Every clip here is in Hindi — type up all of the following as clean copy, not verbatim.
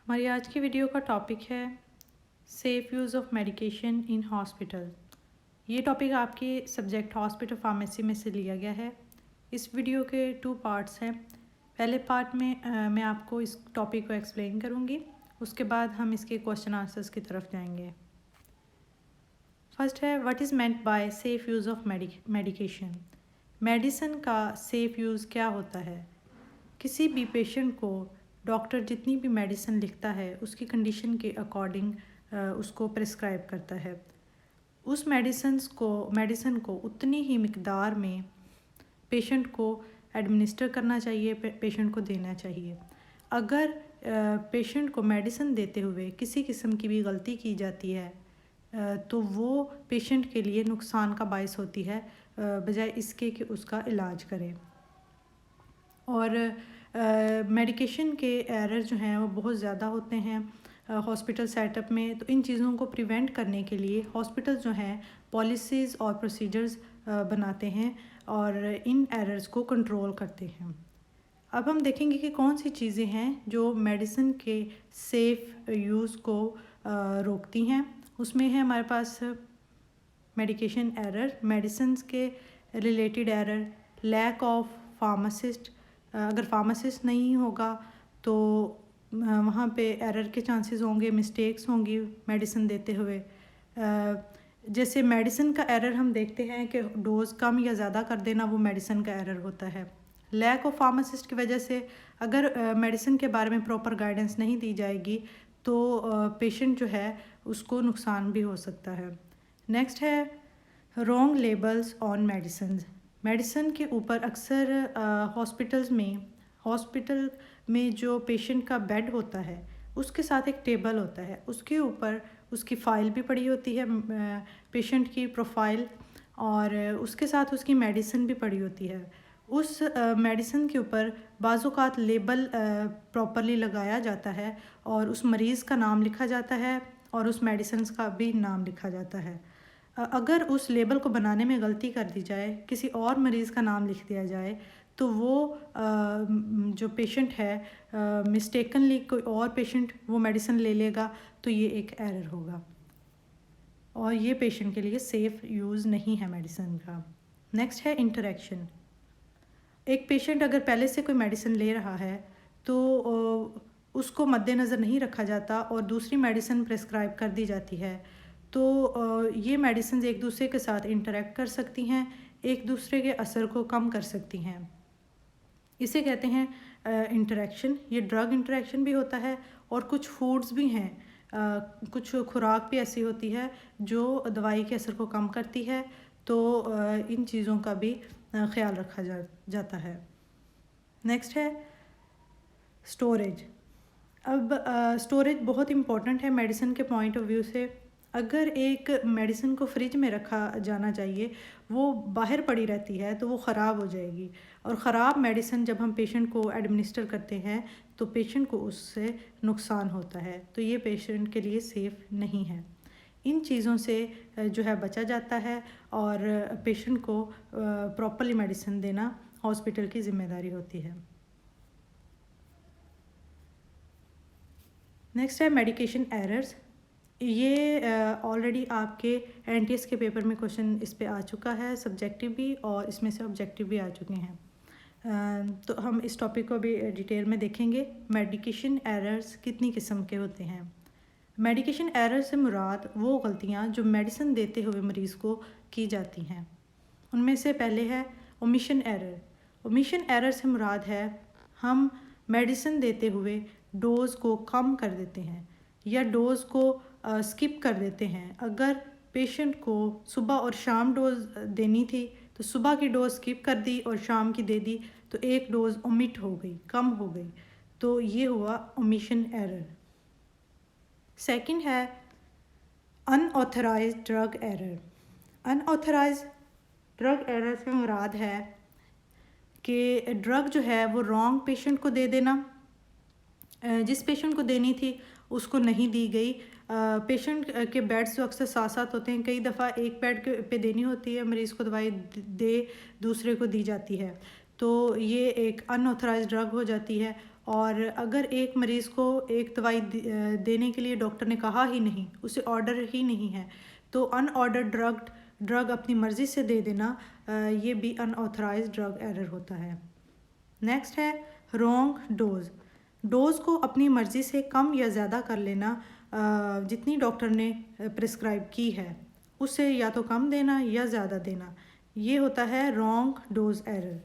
हमारी आज की वीडियो का टॉपिक है safe use of medication in hospital. ये टॉपिक आपके सब्जेक्ट हॉस्पिटल फार्मेसी में से लिया गया है। इस वीडियो के 2 पार्ट्स हैं। पहले पार्ट में मैं आपको इस टॉपिक को एक्सप्लेन करूँगी, उसके बाद हम इसके क्वेश्चन आंसर्स की तरफ जाएंगे। फर्स्ट है, what is meant by safe use of medication. Medicine का सेफ़ यूज़ क्या होता है? किसी भी पेशेंट को डॉक्टर जितनी भी मेडिसिन लिखता है उसकी कंडीशन के अकॉर्डिंग उसको प्रिस्क्राइब करता है। उस मेडिसिन को उतनी ही मिकदार में पेशेंट को एडमिनिस्टर करना चाहिए, पेशेंट को देना चाहिए। अगर पेशेंट को मेडिसिन देते हुए किसी किस्म की भी गलती की जाती है तो वो पेशेंट के लिए नुकसान का बायस होती है, बजाय इसके कि उसका इलाज करें। और मेडिकेशन के एरर जो हैं वो बहुत ज़्यादा होते हैं हॉस्पिटल सेटअप में। तो इन चीज़ों को प्रिवेंट करने के लिए हॉस्पिटल जो हैं पॉलिसीज़ और प्रोसीजर्स बनाते हैं और इन एरर्स को कंट्रोल करते हैं। अब हम देखेंगे कि कौन सी चीज़ें हैं जो मेडिसिन के सेफ़ यूज़ को रोकती हैं। उसमें है हमारे पास मेडिकेशन एरर, मेडिसिन के related error, lack of pharmacist. अगर फार्मासिस्ट नहीं होगा तो वहाँ पे एरर के चांसेस होंगे, मिस्टेक्स होंगी मेडिसिन देते हुए। जैसे मेडिसिन का एरर हम देखते हैं कि डोज़ कम या ज़्यादा कर देना, वो मेडिसिन का एरर होता है। लैक ऑफ फार्मासिस्ट की वजह से अगर मेडिसिन के बारे में प्रॉपर गाइडेंस नहीं दी जाएगी तो पेशेंट जो है उसको नुकसान भी हो सकता है। नेक्स्ट है रॉन्ग लेबल्स ऑन मेडिसिन के ऊपर अक्सर हॉस्पिटल में जो पेशेंट का बेड होता है उसके साथ एक टेबल होता है, उसके ऊपर उसकी फ़ाइल भी पड़ी होती है, पेशेंट की प्रोफाइल, और उसके साथ उसकी मेडिसिन भी पड़ी होती है। उस मेडिसिन के ऊपर बाज़-औक़ात लेबल प्रॉपरली लगाया जाता है और उस मरीज़ का नाम लिखा जाता है और उस मेडिसिन का भी नाम लिखा जाता है। अगर उस लेबल को बनाने में गलती कर दी जाए, किसी और मरीज़ का नाम लिख दिया जाए, तो वो जो पेशेंट है मिस्टेकनली कोई और पेशेंट वो मेडिसिन ले लेगा, तो ये एक एरर होगा और ये पेशेंट के लिए सेफ़ यूज़ नहीं है मेडिसिन का। नेक्स्ट है इंटरेक्शन। एक पेशेंट अगर पहले से कोई मेडिसिन ले रहा है तो उसको मद्देनज़र नहीं रखा जाता और दूसरी मेडिसिन प्रिस्क्राइब कर दी जाती है, तो ये मेडिसिन एक दूसरे के साथ इंटरेक्ट कर सकती हैं, एक दूसरे के असर को कम कर सकती हैं। इसे कहते हैं इंटरेक्शन। ये ड्रग इंटरेक्शन भी होता है और कुछ फूड्स भी हैं, कुछ खुराक भी ऐसी होती है जो दवाई के असर को कम करती है, तो इन चीज़ों का भी ख्याल रखा जाता है। नेक्स्ट है स्टोरेज। अब स्टोरेज बहुत इम्पॉर्टेंट है मेडिसिन के पॉइंट ऑफ व्यू से। अगर एक मेडिसिन को फ्रिज में रखा जाना चाहिए, वो बाहर पड़ी रहती है तो वो ख़राब हो जाएगी, और ख़राब मेडिसिन जब हम पेशेंट को एडमिनिस्टर करते हैं तो पेशेंट को उससे नुकसान होता है, तो ये पेशेंट के लिए सेफ़ नहीं है। इन चीज़ों से जो है बचा जाता है और पेशेंट को प्रॉपरली मेडिसिन देना हॉस्पिटल की ज़िम्मेदारी होती है। नेक्स्ट है मेडिकेशन एरर्स। ये ऑलरेडी आपके एनटीएस के पेपर में क्वेश्चन इस पे आ चुका है, सब्जेक्टिव भी और इसमें से ऑब्जेक्टिव भी आ चुके हैं। तो हम इस टॉपिक को भी डिटेल में देखेंगे। मेडिकेशन एरर्स कितनी किस्म के होते हैं? मेडिकेशन एरर से मुराद वो गलतियाँ जो मेडिसिन देते हुए मरीज़ को की जाती हैं। उनमें से पहले है ओमिशन एरर। ओमिशन एरर से मुराद है हम मेडिसिन देते हुए डोज़ को कम कर देते हैं या डोज़ को स्किप कर देते हैं। अगर पेशेंट को सुबह और शाम डोज़ देनी थी तो सुबह की डोज़ स्किप कर दी और शाम की दे दी, तो एक डोज़ ओमिट हो गई, कम हो गई, तो ये हुआ ओमिशन एरर। सेकंड है unauthorized drug error. Unauthorized drug error से मुराद है कि ड्रग जो है वो रॉन्ग पेशेंट को दे देना, जिस पेशेंट को देनी थी उसको नहीं दी गई। पेशेंट के बेड्स जो अक्सर साथ साथ होते हैं, कई दफ़ा एक बेड पे देनी होती है मरीज़ को दवाई, दूसरे को दी जाती है, तो ये एक अनऑथराइज्ड ड्रग हो जाती है। और अगर एक मरीज़ को एक दवाई देने के लिए डॉक्टर ने कहा ही नहीं, उसे ऑर्डर ही नहीं है, तो अनऑर्डर ड्रग अपनी मर्ज़ी से दे देना, ये भी अनऑथराइज्ड ड्रग एरर होता है। नेक्स्ट है रॉन्ग डोज़ को अपनी मर्ज़ी से कम या ज़्यादा कर लेना, जितनी डॉक्टर ने प्रिस्क्राइब की है उससे या तो कम देना या ज़्यादा देना, ये होता है रॉन्ग डोज एरर।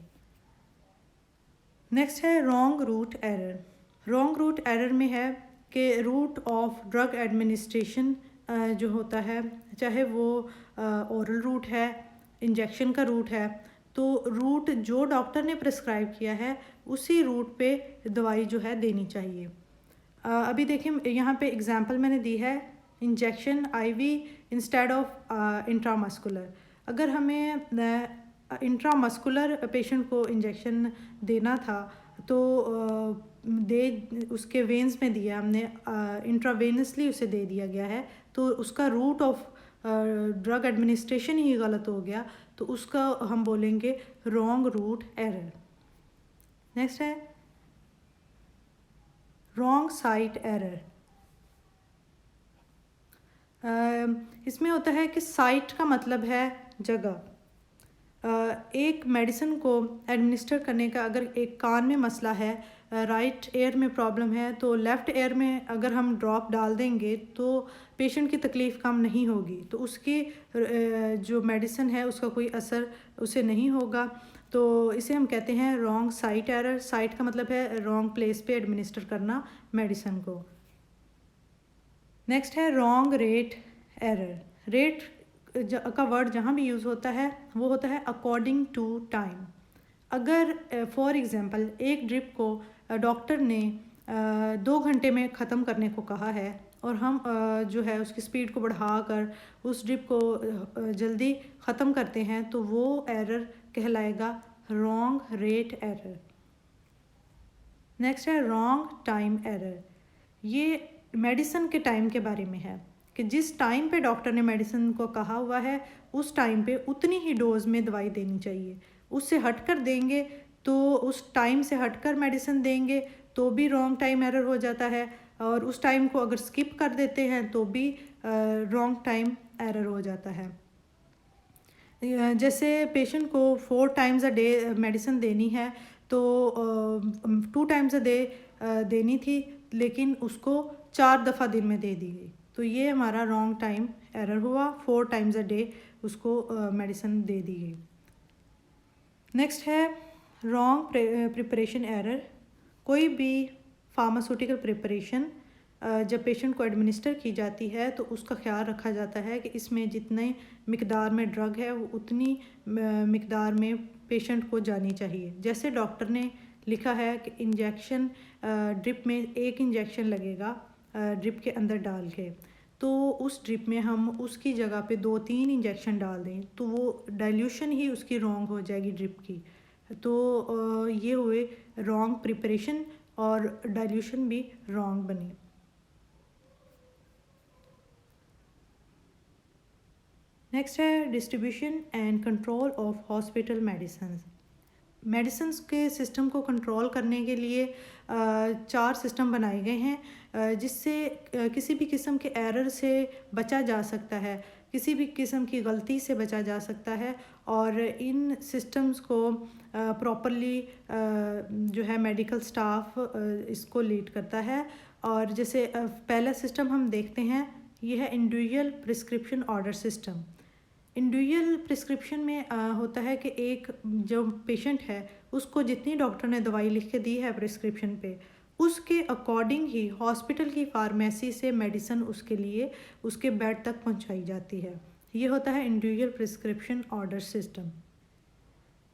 नेक्स्ट है wrong route error. Wrong route error में है कि रूट ऑफ ड्रग एडमिनिस्ट्रेशन जो होता है, चाहे वो ओरल रूट है, इंजेक्शन का रूट है, तो रूट जो डॉक्टर ने प्रिस्क्राइब किया है उसी रूट पे दवाई जो है देनी चाहिए। अभी देखिए यहाँ पे एग्जांपल मैंने दी है, injection IV instead of intramuscular. अगर हमें इंट्रामस्कुलर पेशेंट को इंजेक्शन देना था तो उसके वेन्स में दिया हमने, इंट्रावेनसली उसे दे दिया गया है, तो उसका रूट ऑफ ड्रग एडमिनिस्ट्रेशन ही गलत हो गया, तो उसका हम बोलेंगे रॉन्ग रूट एरर। नेक्स्ट है रॉन्ग साइट एरर। इसमें होता है कि साइट का मतलब है जगह। एक मेडिसिन को एडमिनिस्टर करने का अगर एक कान में मसला है, राइट एयर में प्रॉब्लम है, तो लेफ़्ट एयर में अगर हम ड्रॉप डाल देंगे तो पेशेंट की तकलीफ़ कम नहीं होगी, तो उसकी जो मेडिसिन है उसका कोई असर उसे नहीं होगा, तो इसे हम कहते हैं रॉन्ग साइट एरर। साइट का मतलब है रॉन्ग प्लेस पे एडमिनिस्टर करना मेडिसिन को। नेक्स्ट है रॉन्ग रेट एरर। रेट का वर्ड जहाँ भी यूज़ होता है वो होता है अकॉर्डिंग टू टाइम। अगर फॉर एग्ज़ाम्पल एक ड्रिप को डॉक्टर ने 2 घंटे में ख़त्म करने को कहा है और हम जो है उसकी स्पीड को बढ़ा कर उस ड्रिप को जल्दी ख़त्म करते हैं, तो वो एरर कहलाएगा रॉन्ग रेट एरर। नेक्स्ट है रॉन्ग टाइम एरर। ये मेडिसिन के टाइम के बारे में है कि जिस टाइम पे डॉक्टर ने मेडिसिन को कहा हुआ है उस टाइम पे उतनी ही डोज में दवाई देनी चाहिए। उससे हटकर देंगे तो उस टाइम से हटकर मेडिसिन देंगे तो भी रॉन्ग टाइम एरर हो जाता है, और उस टाइम को अगर स्किप कर देते हैं तो भी रॉन्ग टाइम एरर हो जाता है। जैसे पेशेंट को 4 टाइम्स अ डे मेडिसिन देनी है तो 2 टाइम्स अ डे देनी थी, लेकिन उसको 4 दफ़ा दिन में दे दी गई, तो ये हमारा रॉन्ग टाइम एरर हुआ। 4 टाइम्स अ डे उसको मेडिसिन दे दी गई। नेक्स्ट है रॉन्ग प्रिपरेशन एरर। कोई भी फार्मास्यूटिकल प्रिपरेशन जब पेशेंट को एडमिनिस्टर की जाती है तो उसका ख्याल रखा जाता है कि इसमें जितने मिकदार में ड्रग है वो उतनी मिकदार में पेशेंट को जानी चाहिए। जैसे डॉक्टर ने लिखा है कि इंजेक्शन ड्रिप में 1 इंजेक्शन लगेगा ड्रिप के अंदर डाल के, तो उस ड्रिप में हम उसकी जगह पे 2-3 इंजेक्शन डाल दें तो वो डाइल्यूशन ही उसकी रॉन्ग हो जाएगी ड्रिप की, तो ये हुए रॉन्ग प्रिपरेशन और डाइल्यूशन भी रॉन्ग बनी। नेक्स्ट है distribution and control of hospital medicines के सिस्टम को कंट्रोल करने के लिए 4 सिस्टम बनाए गए हैं जिससे किसी भी किस्म के एरर से बचा जा सकता है, किसी भी किस्म की गलती से बचा जा सकता है, और इन सिस्टम्स को प्रॉपरली जो है मेडिकल स्टाफ इसको लीड करता है। और जैसे पहला सिस्टम हम देखते हैं, ये है individual prescription order system. Individual prescription में होता है कि एक जो पेशेंट है उसको जितनी डॉक्टर ने दवाई लिख के दी है प्रिस्क्रिप्शन पे, उसके अकॉर्डिंग ही हॉस्पिटल की फार्मेसी से मेडिसिन उसके लिए उसके बेड तक पहुंचाई जाती है। ये होता है इंडिविजुअल प्रिस्क्रिप्शन ऑर्डर सिस्टम।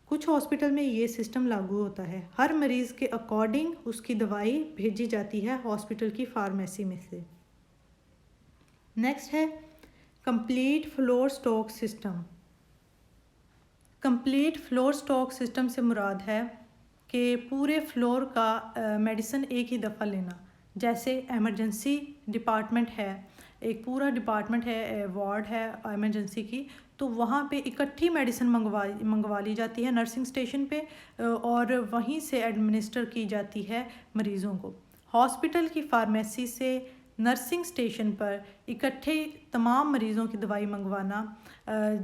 कुछ हॉस्पिटल में ये सिस्टम लागू होता है, हर मरीज़ के अकॉर्डिंग उसकी दवाई भेजी जाती है हॉस्पिटल की फार्मेसी में से। नेक्स्ट है complete floor stock system. Complete floor stock system से मुराद है कि पूरे फ्लोर का मेडिसिन एक ही दफ़ा लेना। जैसे एमरजेंसी डिपार्टमेंट है एक पूरा डिपार्टमेंट है, वार्ड है इमरजेंसी की, तो वहाँ पे इकट्ठी मेडिसिन मंगवा ली जाती है नर्सिंग स्टेशन पे, और वहीं से एडमिनिस्टर की जाती है मरीज़ों को। हॉस्पिटल की फार्मेसी से नर्सिंग स्टेशन पर इकट्ठे तमाम मरीज़ों की दवाई मंगवाना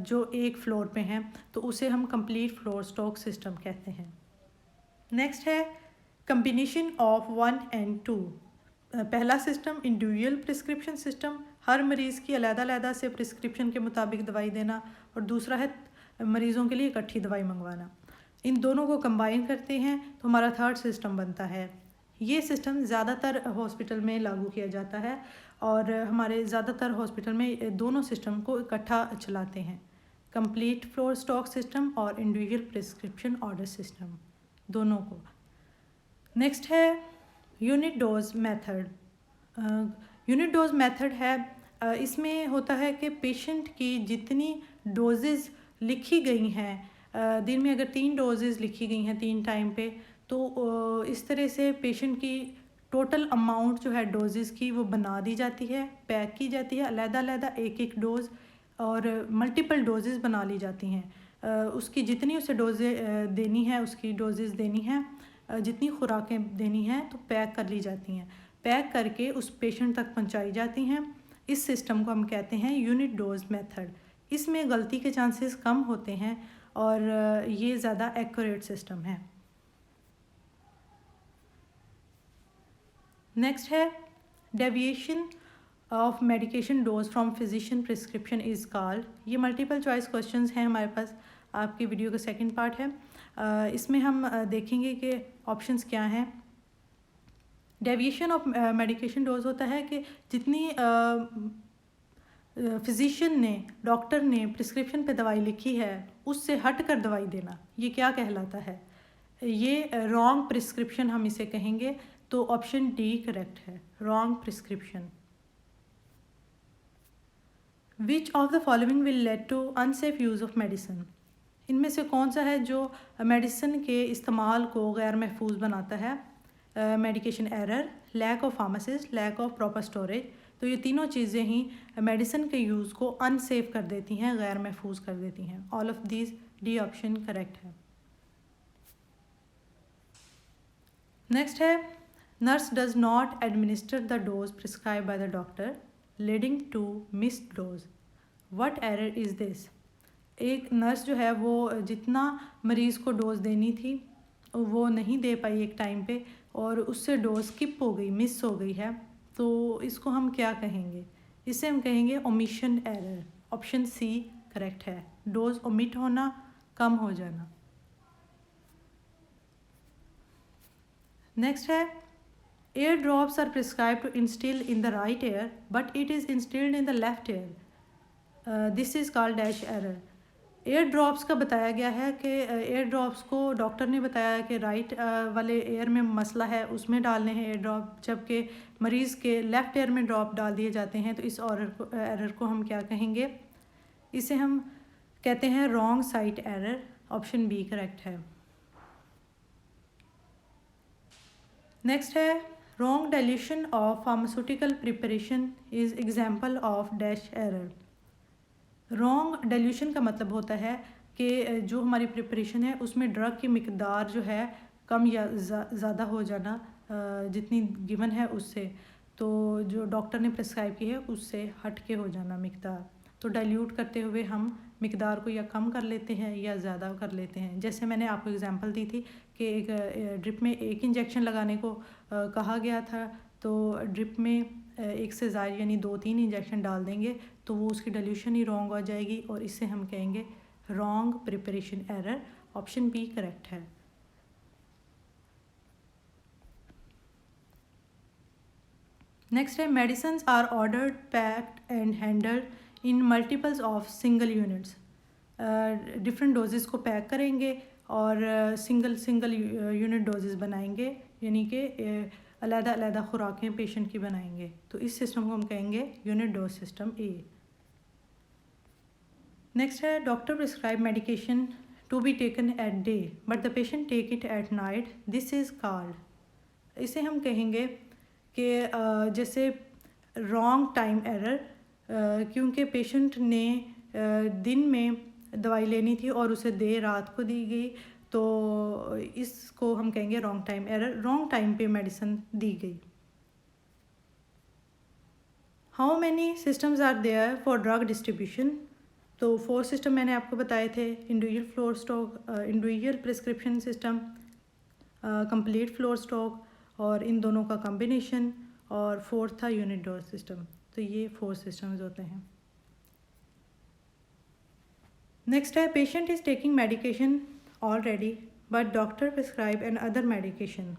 जो एक फ्लोर पे हैं, तो उसे हम कंप्लीट फ्लोर स्टॉक सिस्टम कहते हैं। नेक्स्ट है कम्बिनेशन ऑफ 1 and 2। पहला सिस्टम इंडिविजुअल प्रिस्क्रिप्शन सिस्टम, हर मरीज़ की अलग-अलग से प्रिस्क्रिप्शन के मुताबिक दवाई देना, और दूसरा है मरीज़ों के लिए इकट्ठी दवाई मंगवाना। इन दोनों को कंबाइन करते हैं तो हमारा थर्ड सिस्टम बनता है। ये सिस्टम ज़्यादातर हॉस्पिटल में लागू किया जाता है, और हमारे ज़्यादातर हॉस्पिटल में दोनों सिस्टम को इकट्ठा चलाते हैं, कंप्लीट फ्लोर स्टॉक सिस्टम और इंडिविजुअल प्रिस्क्रिप्शन ऑर्डर सिस्टम, दोनों को। नेक्स्ट है unit dose method. Unit dose method है, इसमें होता है कि पेशेंट की जितनी डोजेज़ लिखी गई हैं, दिन में अगर 3 डोजेज़ लिखी गई हैं 3 टाइम पे, तो इस तरह से पेशेंट की टोटल अमाउंट जो है डोजेज़ की वो बना दी जाती है, पैक की जाती है अलग-अलग एक डोज़, और मल्टीपल डोजेज़ बना ली जाती हैं। उसकी जितनी उसे डोजें देनी है, उसकी डोजेज़ देनी है, जितनी खुराकें देनी हैं, तो पैक कर ली जाती हैं, पैक करके उस पेशेंट तक पहुंचाई जाती हैं। इस सिस्टम को हम कहते हैं यूनिट डोज मेथड। इसमें गलती के चांसेस कम होते हैं, और ये ज़्यादा एक्यूरेट सिस्टम है। नेक्स्ट है deviation of medication dose from physician prescription is called. ये मल्टीपल चॉइस क्वेश्चंस हैं हमारे पास, आपकी वीडियो का सेकंड पार्ट है। इसमें हम देखेंगे कि ऑप्शंस क्या हैं। डेविएशन ऑफ मेडिकेशन डोज होता है कि जितनी फिजिशियन ने, डॉक्टर ने प्रिस्क्रिप्शन पे दवाई लिखी है उससे हट कर दवाई देना, ये क्या कहलाता है? ये रॉन्ग प्रिस्क्रिप्शन हम इसे कहेंगे, तो ऑप्शन डी करेक्ट है, wrong prescription. Which of the following will lead to unsafe use of medicine. इनमें से कौन सा है जो मेडिसिन के इस्तेमाल को गैर महफूज बनाता है? Medication error, lack of pharmacist, lack of proper storage. तो ये तीनों चीज़ें ही मेडिसिन के यूज़ को अनसेफ कर देती हैं, गैर महफूज कर देती हैं। All of these, D option correct है। नेक्स्ट है nurse does not administer the dose prescribe by the doctor leading to missed dose. What error is this. एक नर्स जो है वो जितना मरीज़ को डोज देनी थी वो नहीं दे पाई एक टाइम पे, और उससे डोज स्किप हो गई, मिस हो गई है, तो इसको हम क्या कहेंगे? इसे हम कहेंगे omission error. Option C correct है, डोज ओमिट होना, कम हो जाना। नेक्स्ट है ear drops are prescribe to instill in the right ear but it is instilled in the left ear, this is called dash error. Ear drops का बताया गया है कि एयर ड्रॉप्स को डॉक्टर ने बताया है कि राइट वाले एयर में मसला है, उसमें डालने हैं एयर ड्रॉप, जबकि मरीज़ के लेफ़्ट एयर में ड्रॉप डाल दिए जाते हैं। तो इस एरर को हम क्या कहेंगे? इसे हम कहते हैं wrong site error. Option B correct है। नेक्स्ट है wrong dilution of pharmaceutical preparation is example of dash error. Wrong dilution का मतलब होता है कि जो हमारी प्रिपरेशन है उसमें ड्रग की मिकदार जो है कम या ज़्यादा हो जाना जितनी गिवन है उससे, तो जो डॉक्टर ने प्रिस्क्राइब की है उससे हट के हो जाना मिकदार। तो डाइल्यूट करते हुए हम मिकदार को या कम कर लेते हैं या ज़्यादा कर लेते हैं। जैसे मैंने आपको एग्जांपल दी थी कि एक ड्रिप में एक इंजेक्शन लगाने को कहा गया था, तो ड्रिप में एक से ज़्यादा यानी 2-3 इंजेक्शन डाल देंगे तो वो उसकी डाइल्यूशन ही रॉन्ग हो जाएगी, और इससे हम कहेंगे wrong preparation error. Option B correct है। नेक्स्ट है medicine are ordered, packed and handled in multiples of single units. Different dosages को पैक करेंगे और सिंगल यूनिट डोजेज़ बनाएंगे, यानी कि अलग-अलग खुराकें पेशेंट की बनाएंगे। तो इस सिस्टम को हम कहेंगे unit dose system A. Next है doctor prescribe medication to be taken at day but the patient take it at night, this is called. इसे हम कहेंगे कि जैसे रॉन्ग टाइम एरर, क्योंकि पेशेंट ने दिन में दवाई लेनी थी और उसे देर रात को दी गई, तो इसको हम कहेंगे wrong time error, wrong time पे मेडिसिन दी गई। How many systems are there for drug distribution? तो 4 सिस्टम मैंने आपको बताए थे, individual floor stock, individual prescription system, complete floor stock, और इन दोनों का कॉम्बिनेशन, और 4th था यूनिट डोज सिस्टम। तो ये 4 सिस्टम्स होते हैं। नेक्स्ट है patient is taking medication already but doctor prescribe another medication,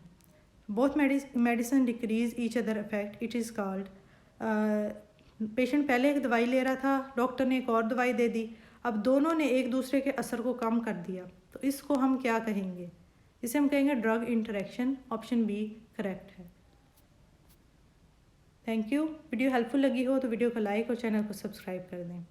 both medicine decrease each other effect, it is called. Patient पहले एक दवाई ले रहा था, डॉक्टर ने एक और दवाई दे दी, अब दोनों ने एक दूसरे के असर को कम कर दिया, तो इसको हम क्या कहेंगे? इसे हम कहेंगे drug interaction. Option B correct है। Thank you. वीडियो हेल्पफुल लगी हो तो वीडियो को लाइक और चैनल को सब्सक्राइब कर दें।